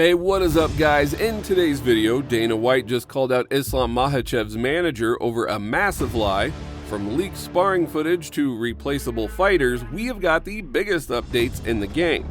Hey, what is up, guys? In today's video, Dana White just called out Islam Makhachev's manager over a massive lie. From leaked sparring footage to replaceable fighters, we have got the biggest updates in the game.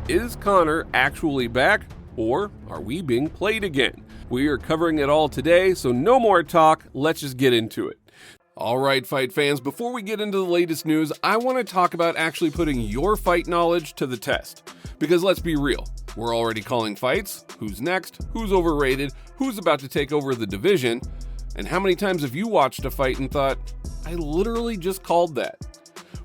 Is Conor actually back, or are we being played again? We are covering it all today, so no more talk, let's just get into it. Alright, fight fans, before we get into the latest news, I want to talk about actually putting your fight knowledge to the test. Because let's be real, we're already calling fights, who's next, who's overrated, who's about to take over the division, and how many times have you watched a fight and thought, I literally just called that?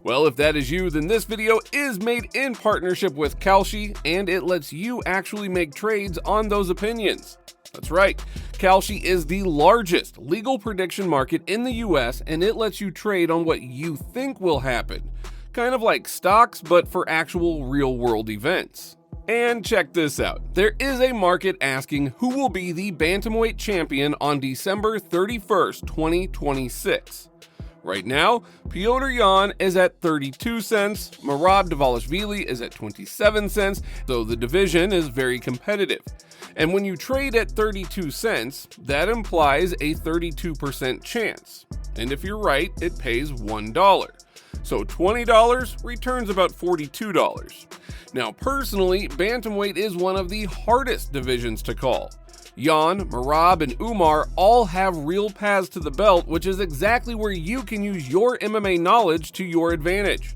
Well, if that is you, then this video is made in partnership with Kalshi, and it lets you actually make trades on those opinions. That's right, Kalshi is the largest legal prediction market in the US, and it lets you trade on what you think will happen. Kind of like stocks, but for actual real-world events. And check this out, there is a market asking who will be the bantamweight champion on December 31st, 2026. Right now, Petr Yan is at 32 cents, Merab Dvalishvili is at 27 cents, though the division is very competitive. And when you trade at 32 cents, that implies a 32% chance. And if you're right, it pays $1. So $20 returns about $42. Now personally, bantamweight is one of the hardest divisions to call. Yan, Merab, and Umar all have real paths to the belt, which is exactly where you can use your MMA knowledge to your advantage.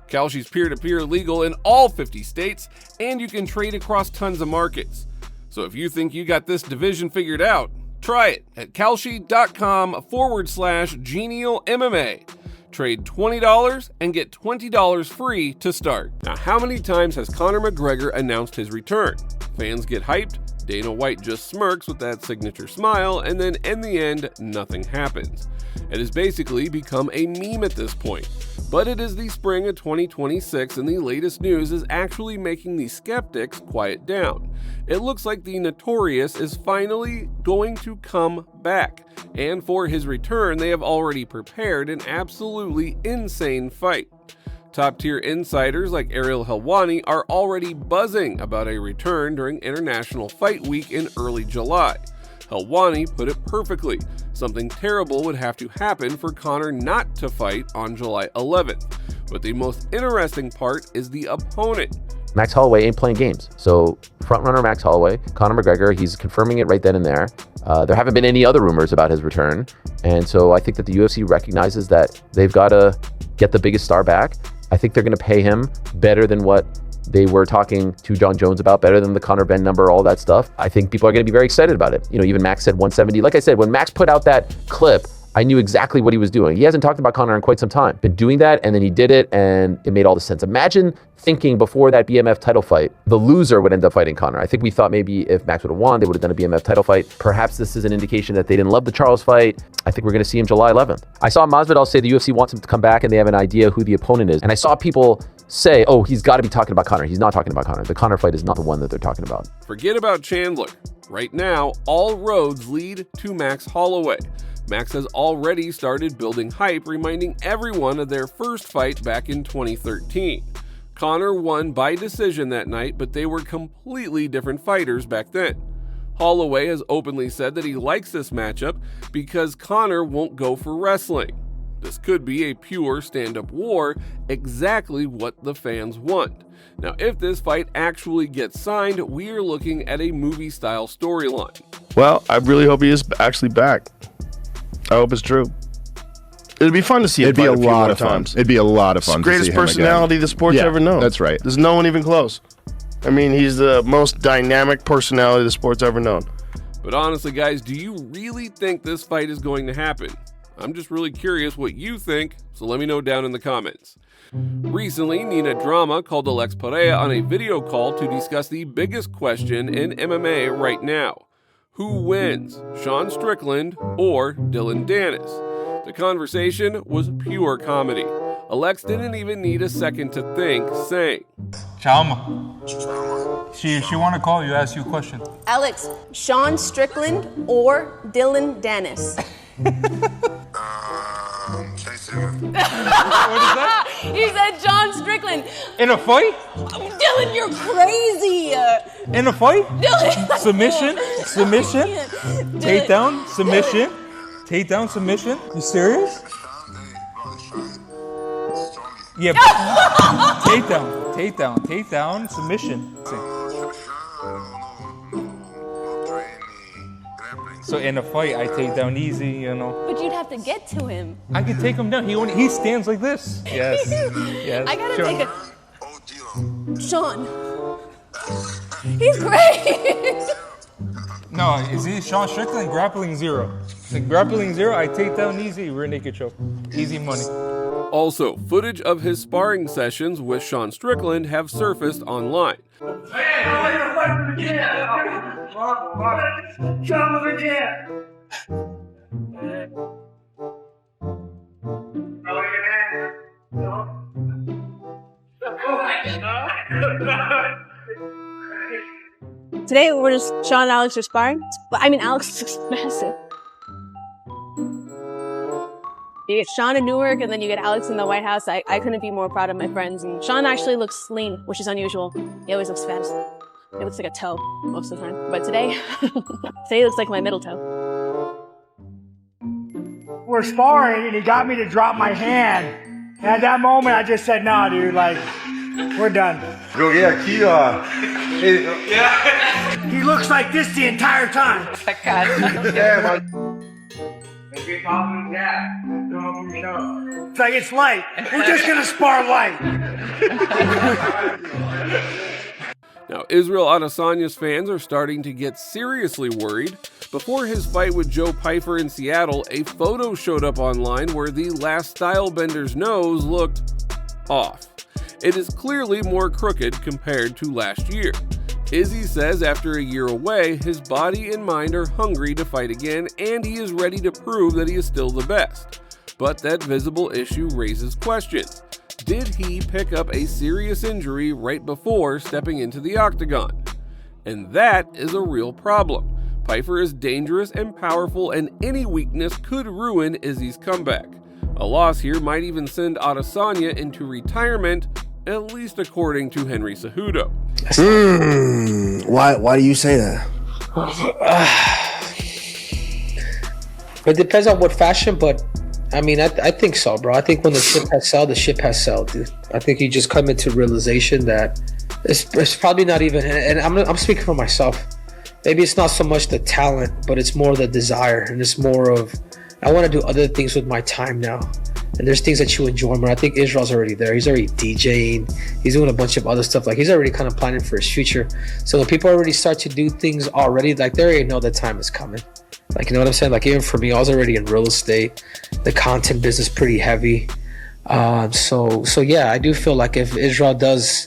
Kalshi's peer-to-peer legal in all 50 states, and you can trade across tons of markets. So if you think you got this division figured out, try it at kalshi.com/genialmma. Trade $20 and get $20 free to start. Now, how many times has Conor McGregor announced his return? Fans get hyped, Dana White just smirks with that signature smile, and then in the end, nothing happens. It has basically become a meme at this point. But it is the spring of 2026, and the latest news is actually making the skeptics quiet down. It looks like the Notorious is finally going to come back, and for his return, they have already prepared an absolutely insane fight. Top-tier insiders like Ariel Helwani are already buzzing about a return during International Fight Week in early July. Helwani put it perfectly. Something terrible would have to happen for Conor not to fight on July 11th. But the most interesting part is the opponent. Max Holloway ain't playing games. So frontrunner Max Holloway, Conor McGregor, he's confirming it right then and there. There haven't been any other rumors about his return. And so I think that the UFC recognizes that they've got to get the biggest star back. I think they're going to pay him better than what they were talking to John Jones about, better than the Conor Ben number, all that stuff. I think people are going to be very excited about it. You know, even Max said 170. Like I said, when Max put out that clip, I knew exactly what he was doing. He hasn't talked about Conor in quite some time. Been doing that, and then he did it, and it made all the sense. Imagine thinking before that BMF title fight, the loser would end up fighting Conor. I think we thought maybe if Max would have won, they would have done a BMF title fight. Perhaps this is an indication that they didn't love the Charles fight. I think we're going to see him July 11th. I saw Masvidal say the UFC wants him to come back, and they have an idea who the opponent is. And I saw people say, oh, he's got to be talking about Conor. He's not talking about Conor. The Conor fight is not the one that they're talking about. Forget about Chandler. Right now, all roads lead to Max Holloway. Max has already started building hype, reminding everyone of their first fight back in 2013. Conor won by decision that night, but they were completely different fighters back then. Holloway has openly said that he likes this matchup because Conor won't go for wrestling. This could be a pure stand-up war, exactly what the fans want. Now, if this fight actually gets signed, we are looking at a movie-style storyline. Well, I really hope he is actually back. I hope it's true. It'd be fun to see. It'd be a lot of fun. It'd be a lot of fun. Greatest personality the sport's ever known. That's right. There's no one even close. I mean, he's the most dynamic personality the sport's ever known. But honestly, guys, do you really think this fight is going to happen? I'm just really curious what you think, so let me know down in the comments. Recently, Nina Drama called Alex Pereira on a video call to discuss the biggest question in MMA right now. Who wins, Sean Strickland or Dylan Dennis? The conversation was pure comedy. Alex didn't even need a second to think, saying, Chalma. She want to call you, ask you a question. Alex, Sean Strickland or Dylan Dennis? What is that? He said Sean Strickland. In a fight? Dylan, you're crazy. In a fight? Dylan. Submission? Submission? Takedown? Submission? Takedown? Submission? You serious? Yeah. Takedown, submission. So in a fight, I take down easy, you know. But you'd have to get to him. I can take him down. He stands like this. Yes. Yes. I gotta Sure. take a... Sean. He's great. No, is he Sean Strickland? Grappling 0. Like grappling 0, I take down easy, rear naked choke. Easy money. Also, footage of his sparring sessions with Sean Strickland have surfaced online. Today we're just Sean and Alex are sparring. I mean, Alex is massive. You get Sean in Newark and then you get Alex in the White House. I couldn't be more proud of my friends. And Sean actually looks lean, which is unusual. He always looks fat. He looks like a toe most of the time. But today, today he looks like my middle toe. We're sparring and he got me to drop my hand. And at that moment I just said, nah, dude, like, we're done. Joguei aqui, ó. He looks like this the entire time. It's like, it's light. We're just gonna spar light. Now, Israel Adesanya's fans are starting to get seriously worried. Before his fight with Joe Pyfer in Seattle, a photo showed up online where the last stylebender's nose looked off. It is clearly more crooked compared to last year. Izzy says after a year away, his body and mind are hungry to fight again, and he is ready to prove that he is still the best. But that visible issue raises questions. Did he pick up a serious injury right before stepping into the octagon? And that is a real problem. Pyfer is dangerous and powerful, and any weakness could ruin Izzy's comeback. A loss here might even send Adesanya into retirement, at least according to Henry Cejudo. Why do you say that? It depends on what fashion, but I mean, I think so, bro. I think when the ship has sailed, the ship has sailed, dude. I think you just come into realization that it's probably not even, and I'm speaking for myself. Maybe it's not so much the talent, but it's more the desire, and it's more of, I want to do other things with my time now. And there's things that you enjoy more. I think Israel's already there. He's already DJing. He's doing a bunch of other stuff. Like, he's already kind of planning for his future. So when people already start to do things already, like, they already know that time is coming. Like, you know what I'm saying? Like, even for me, I was already in real estate. The content business pretty heavy. So yeah, I do feel like if Israel does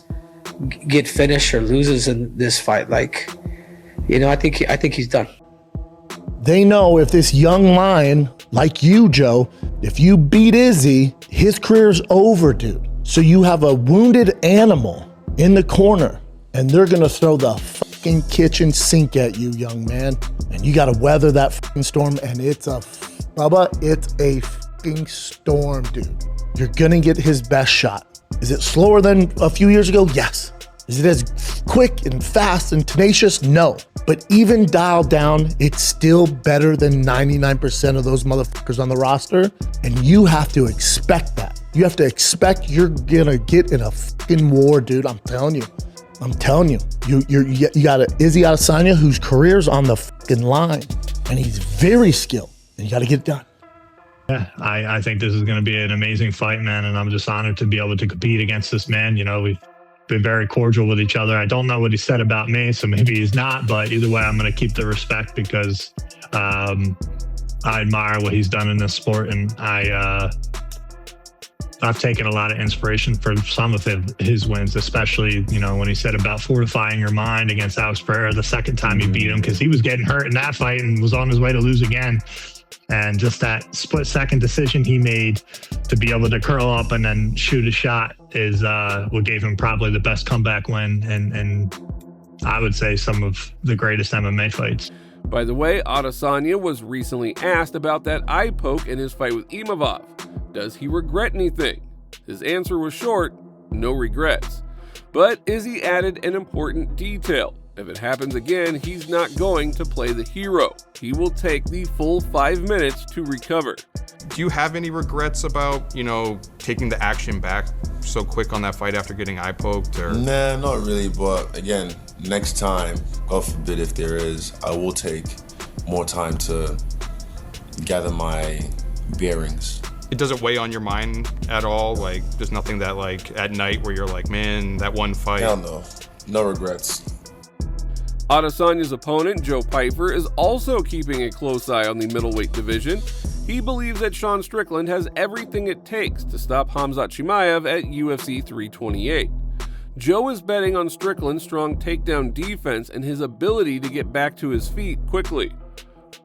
get finished or loses in this fight, like, you know, I think he's done. They know if this young lion, like you, Joe, if you beat Izzy, his career's over, dude. So you have a wounded animal in the corner, and they're gonna throw the fucking kitchen sink at you, young man. And you gotta weather that fucking storm, and it's a fucking storm, dude. You're gonna get his best shot. Is it slower than a few years ago? Yes. Is it as quick and fast and tenacious? No. But even dialed down, it's still better than 99% of those motherfuckers on the roster. And you have to expect that. You have to expect you're gonna get in a fucking war, dude. I'm telling you. You got a Izzy Adesanya whose career's on the fucking line. And he's very skilled. And you gotta get it done. Yeah, I think this is gonna be an amazing fight, man. And I'm just honored to be able to compete against this man. You know, we've been very cordial with each other. I don't know what he said about me, so maybe he's not, but either way, I'm going to keep the respect because I admire what he's done in this sport, and I've taken a lot of inspiration from some of his wins, especially, you know, when he said about fortifying your mind against Alex Pereira the second time he beat him, because he was getting hurt in that fight and was on his way to lose again. And just that split-second decision he made to be able to curl up and then shoot a shot is what gave him probably the best comeback win, and I would say some of the greatest MMA fights. By the way, Adesanya was recently asked about that eye poke in his fight with Chimayv. Does he regret anything? His answer was short, no regrets. But Izzy added an important detail. If it happens again, he's not going to play the hero. He will take the full 5 minutes to recover. Do you have any regrets about, taking the action back so quick on that fight after getting eye poked? Or? Nah, not really, but again, next time, God forbid if there is, I will take more time to gather my bearings. It doesn't weigh on your mind at all? Like, there's nothing that, at night where you're like, man, that one fight. Hell no. No regrets. Adesanya's opponent, Joe Pyfer, is also keeping a close eye on the middleweight division. He believes that Sean Strickland has everything it takes to stop Khamzat Chimayv at UFC 328. Joe is betting on Strickland's strong takedown defense and his ability to get back to his feet quickly.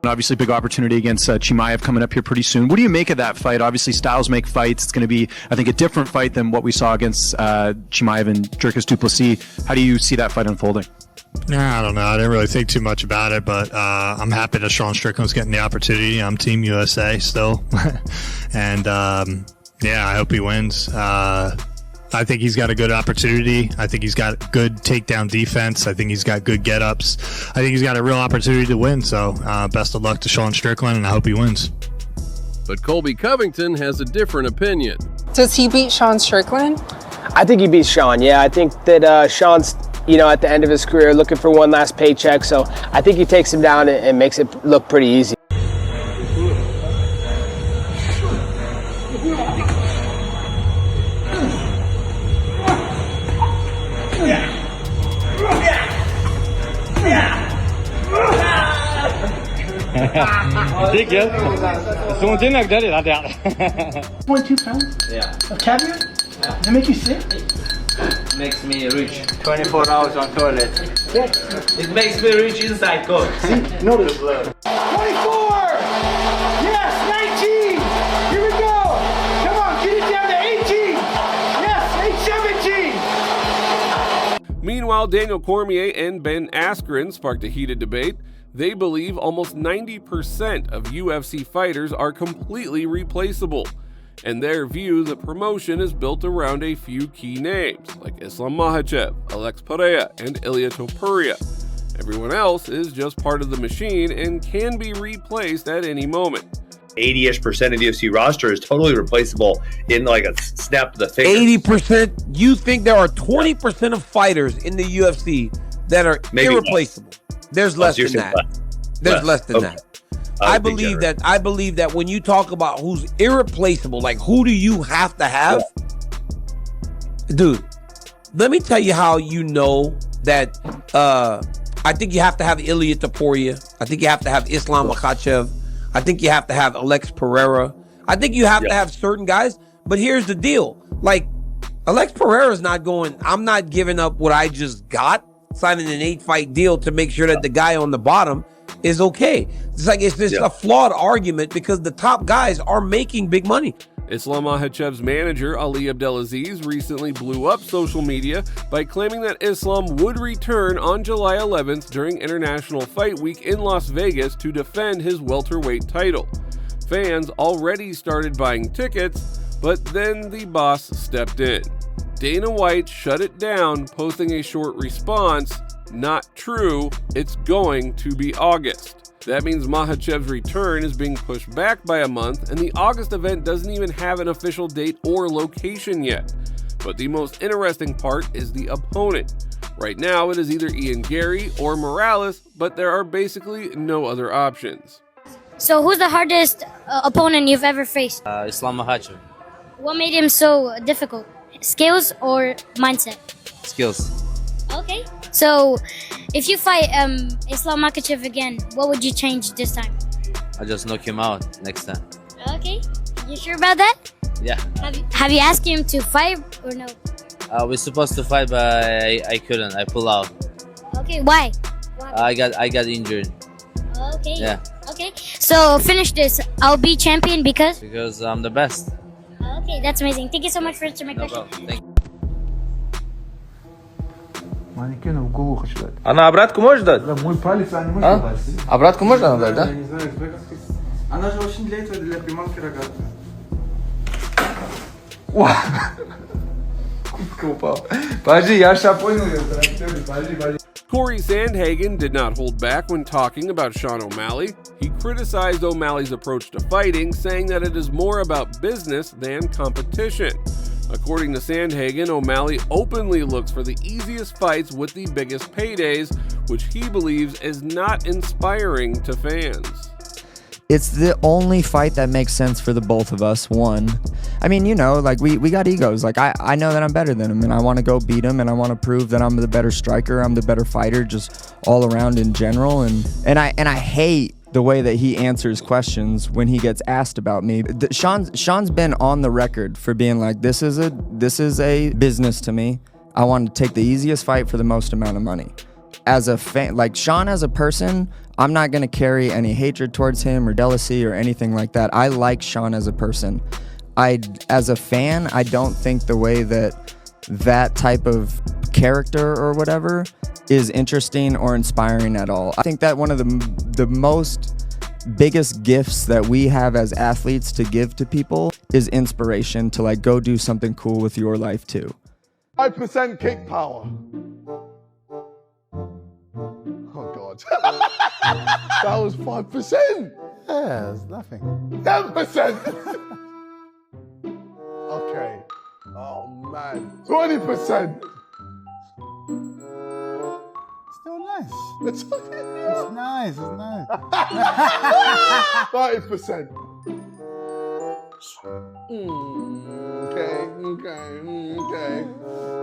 Obviously, big opportunity against Chimayv coming up here pretty soon. What do you make of that fight? Obviously, styles make fights. It's going to be, I think, a different fight than what we saw against Chimayv and Dricus du Plessis. How do you see that fight unfolding? Nah, I don't know. I didn't really think too much about it, but I'm happy that Sean Strickland's getting the opportunity. I'm Team USA still. And, I hope he wins. I think he's got a good opportunity. I think he's got good takedown defense. I think he's got good get-ups. I think he's got a real opportunity to win. So best of luck to Sean Strickland, and I hope he wins. But Colby Covington has a different opinion. Does he beat Sean Strickland? I think he beats Sean, yeah. I think that Sean's, at the end of his career looking for one last paycheck. So I think he takes him down and makes it look pretty easy. Dick, yes? Someone didn't like that, I doubt. 22 pounds? Yeah. Of caviar? Yeah. Does it make you sick? Makes me rich. 24 hours on toilet. It makes me rich inside, coach. See? Notice. 24! Yes, 19! Here we go! Come on, get it down to 18! Yes, 817! Meanwhile, Daniel Cormier and Ben Askren sparked a heated debate. They believe almost 90% of UFC fighters are completely replaceable, and their view the promotion is built around a few key names, like Islam Makhachev, Alex Pereira, and Ilia Topuria. Everyone else is just part of the machine and can be replaced at any moment. 80-ish% of the UFC roster is totally replaceable in like a snap of the finger. 80%? You think there are 20% of fighters in the UFC that are irreplaceable? Less. There's less than that. There's less than that. I believe that when you talk about who's irreplaceable, like who do you have to have? Yeah. Dude, let me tell you how you know that I think you have to have Ilia Topuria. I think you have to have Islam Makhachev. I think you have to have Alex Pereira. I think you have to have certain guys. But here's the deal. Like, Alex Pereira's not going, I'm not giving up what I just got, signing an 8-fight deal to make sure that the guy on the bottom is okay. It's like, it's just a flawed argument because the top guys are making big money. Islam Makhachev's manager, Ali Abdelaziz, recently blew up social media by claiming that Islam would return on July 11th during International Fight Week in Las Vegas to defend his welterweight title. Fans already started buying tickets, but then the boss stepped in. Dana White shut it down, posting a short response, "Not true, it's going to be August." That means Makhachev's return is being pushed back by a month, and the August event doesn't even have an official date or location yet. But the most interesting part is the opponent. Right now, it is either Ian Gary or Morales, but there are basically no other options. So who's the hardest opponent you've ever faced? Islam Makhachev. What made him so difficult? Skills or mindset? Skills. Okay. So, if you fight Islam Makhachev again, what would you change this time? I'll just knock him out next time. Okay. You sure about that? Yeah. Have you asked him to fight or no? We're supposed to fight, but I couldn't. I pulled out. Okay. Why? I got injured. Okay. Yeah. Okay. So finish this. I'll be champion because? Because I'm the best. Okay, that's amazing. Thank you so much for answering my question. Thank you. Она обратку можешь дать? А? Обратку можно дать, да? Она же очень для этого, для приманки рогатки. Corey Sandhagen did not hold back when talking about Sean O'Malley. He criticized O'Malley's approach to fighting, saying that it is more about business than competition. According to Sandhagen, O'Malley openly looks for the easiest fights with the biggest paydays, which he believes is not inspiring to fans. It's the only fight that makes sense for the both of us, one. I mean, you know, like we got egos. Like I know that I'm better than him and I want to go beat him and I want to prove that I'm the better striker, I'm the better fighter, just all around in general. And I hate the way that he answers questions when he gets asked about me. Sean's been on the record for being like, this is a business to me. I want to take the easiest fight for the most amount of money. As a fan, like Sean as a person, I'm not going to carry any hatred towards him or jealousy or anything like that. I like Sean as a person. As a fan, I don't think the way that type of character or whatever is interesting or inspiring at all. I think that one of the most biggest gifts that we have as athletes to give to people is inspiration to like go do something cool with your life too. 5% kick power. Oh God. That was 5%. Yeah, it's nothing. 10%. Okay. Oh man. 20%. Still nice. It's okay. It's nice. It's nice. 30%. Okay.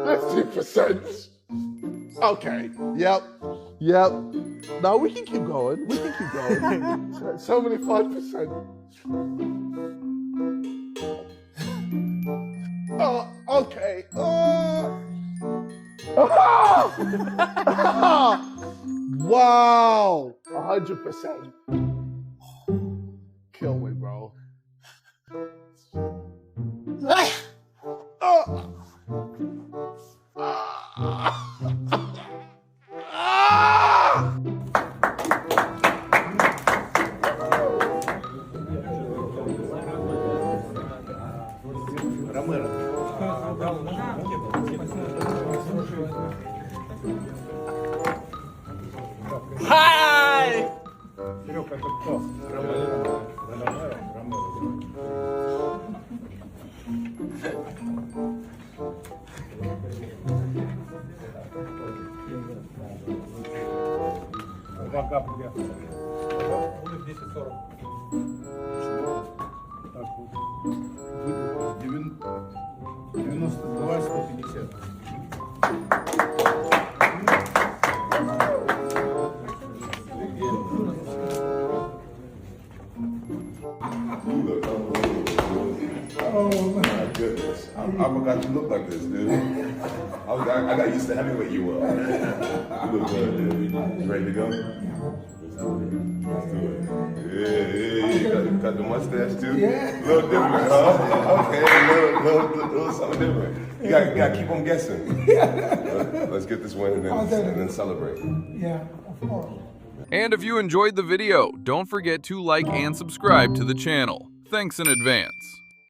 50%. Okay. Yep. Now we can keep going. 75%. Oh, okay. Wow. 100%. Kill me, bro. Hi! Oh my goodness. I forgot you look like this, dude. I got used to heavyweight you were. You look good, dude. You ready to go? Let's do it. Yeah. You got the mustache too? Yeah. A little different, huh? Okay, a little something different. You gotta keep on guessing. Let's get this win and then celebrate. Yeah, of course. And if you enjoyed the video, don't forget to like and subscribe to the channel. Thanks in advance.